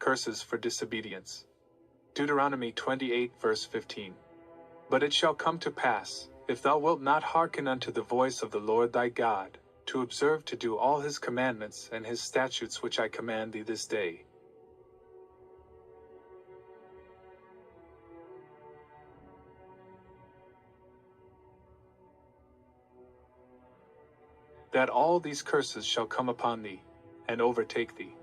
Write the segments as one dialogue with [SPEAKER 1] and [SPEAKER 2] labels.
[SPEAKER 1] curses for disobedience. Deuteronomy 28 verse 15. But it shall come to pass, if thou wilt not hearken unto the voice of the Lord thy God, to observe to do all his commandments and his statutes which I command thee this day, that all these curses shall come upon thee, and overtake thee.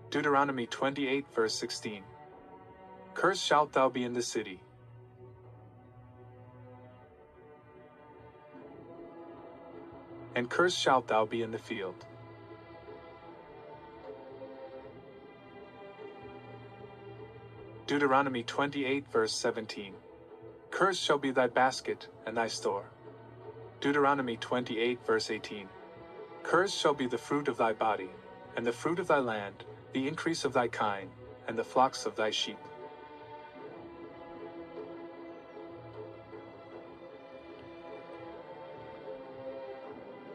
[SPEAKER 1] Deuteronomy 28 verse 16. Cursed shalt thou be in the city, and cursed shalt thou be in the field. Deuteronomy 28 verse 17. Cursed shall be thy basket and thy store. Deuteronomy 28 verse 18. Cursed shall be the fruit of thy body, and the fruit of thy land, the increase of thy kine, and the flocks of thy sheep.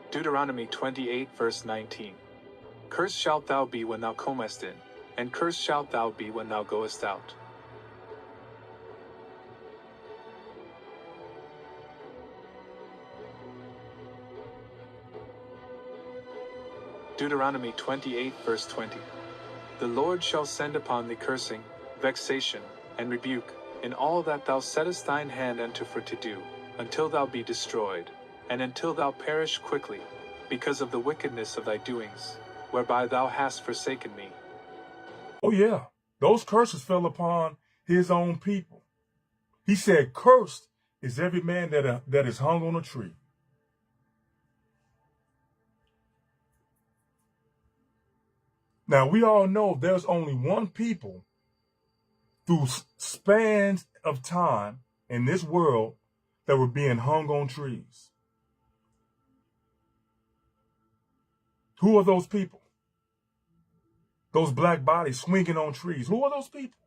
[SPEAKER 1] Deuteronomy 28 verse 19. Cursed shalt thou be when thou comest in, and cursed shalt thou be when thou goest out. Deuteronomy 28 verse 20. The Lord shall send upon thee cursing, vexation, and rebuke, in all that thou settest thine hand unto for to do, until thou be destroyed, and until thou perish quickly, because of the wickedness of thy doings, whereby thou hast forsaken me.
[SPEAKER 2] Oh yeah, those curses fell upon his own people. He said, cursed is every man that is hung on a tree. Now, we all know there's only one people through spans of time in this world that were being hung on trees. Who are those people? Those black bodies swinging on trees. Who are those people?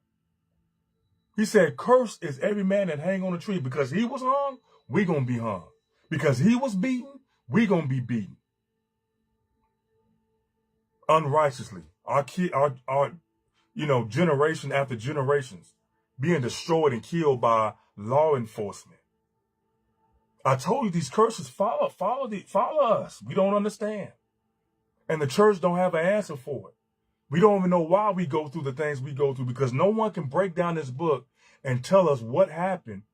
[SPEAKER 2] He said, cursed is every man that hang on a tree. Because he was hung, we gonna be hung. Because he was beaten, we gonna be beaten. Unrighteously. Our generation after generations being destroyed and killed by law enforcement. I told you these curses follow us. We don't understand. And the church don't have an answer for it. We don't even know why we go through the things we go through, because no one can break down this book and tell us what happened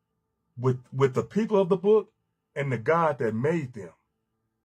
[SPEAKER 2] with the people of the book and the God that made them.